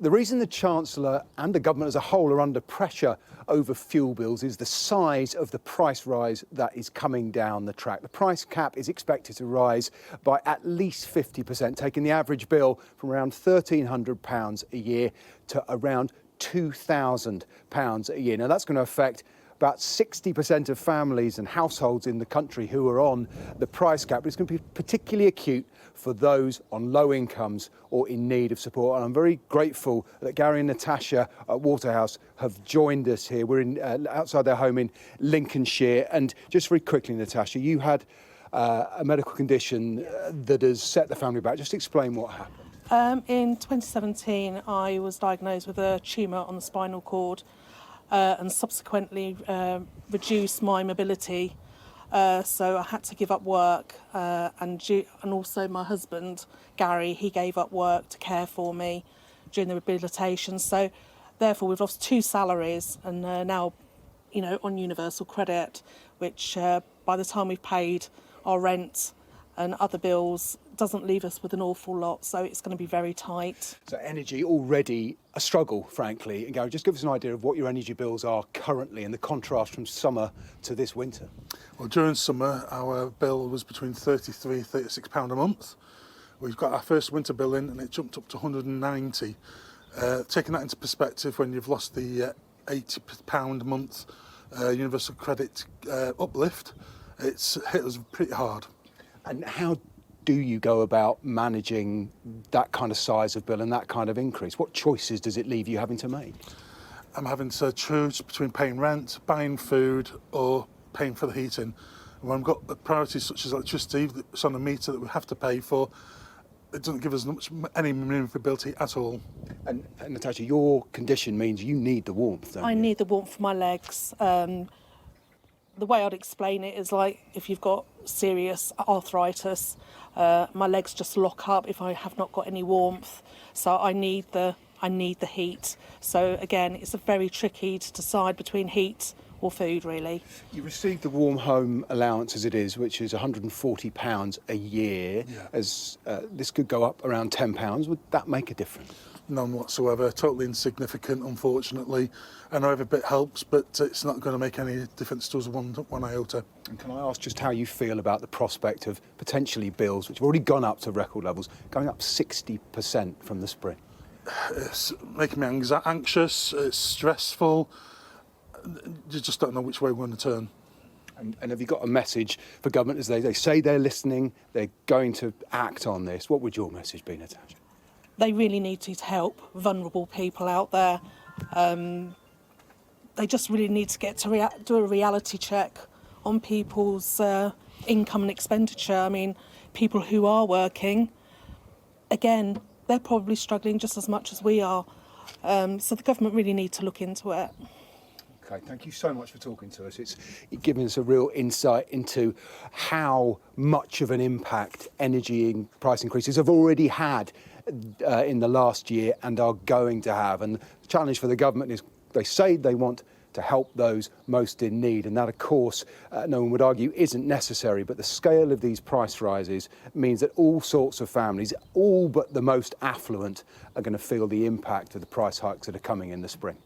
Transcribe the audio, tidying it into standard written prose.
The reason the Chancellor and the government as a whole are under pressure over fuel bills is the size of the price rise that is coming down the track. The price cap is expected to rise by at least 50%, taking the average bill from around £1,300 a year to around £2,000 a year. Now that's going to affect about 60% of families and households in the country who are on the price cap. But it's going to be particularly acute for those on low incomes or in need of support. And I'm very grateful that Gary and Natasha at Waterhouse have joined us here. We're outside their home in Lincolnshire. And just very quickly, Natasha, you had a medical condition that has set the family back. Just explain what happened. In 2017, I was diagnosed with a tumour on the spinal cord and subsequently reduced my mobility. So I had to give up work and also my husband, Gary, he gave up work to care for me during the rehabilitation. So therefore we've lost 2 salaries and now, on universal credit, which by the time we've paid our rent and other bills doesn't leave us with an awful lot, so it's going to be very tight. So energy already a struggle, frankly. And Gary, just give us an idea of what your energy bills are currently and the contrast from summer to this winter. Well, during summer, our bill was between £33 and £36 a month. We've got our first winter bill in and it jumped up to £190. Taking that into perspective, when you've lost the £80 a month universal credit uplift, it's hit us pretty hard. And how do you go about managing that kind of size of bill and that kind of increase? What choices does it leave you having to make? I'm having to choose between paying rent, buying food or paying for the heating. And when I've got priorities such as electricity that's on a meter that we have to pay for, it doesn't give us any manoeuvrability at all. And Natasha, your condition means you need the warmth, don't you? I need the warmth for my legs. The way I'd explain it is like if you've got serious arthritis, my legs just lock up if I have not got any warmth. So I need the heat. So again, it's very tricky to decide between heat or food, really. You receive the warm home allowance as it is, which is £140 a year. Yeah. As this could go up around £10. Would that make a difference? None whatsoever, totally insignificant, unfortunately. I know every bit helps, but it's not going to make any difference to us one iota. And can I ask just how you feel about the prospect of potentially bills, which have already gone up to record levels, going up 60% from the spring? It's making me anxious, it's stressful. You just don't know which way we're going to turn. And have you got a message for government as they say they're listening, they're going to act on this? What would your message be, Natasha? They really need to help vulnerable people out there. They just really need to get to do a reality check on people's income and expenditure. I mean, people who are working, again, they're probably struggling just as much as we are. So the government really need to look into it. Okay, thank you so much for talking to us. It's giving us a real insight into how much of an impact energy price increases have already had in the last year and are going to have. And the challenge for the government is they say they want to help those most in need. And that, of course, no one would argue isn't necessary. But the scale of these price rises means that all sorts of families, all but the most affluent, are going to feel the impact of the price hikes that are coming in the spring.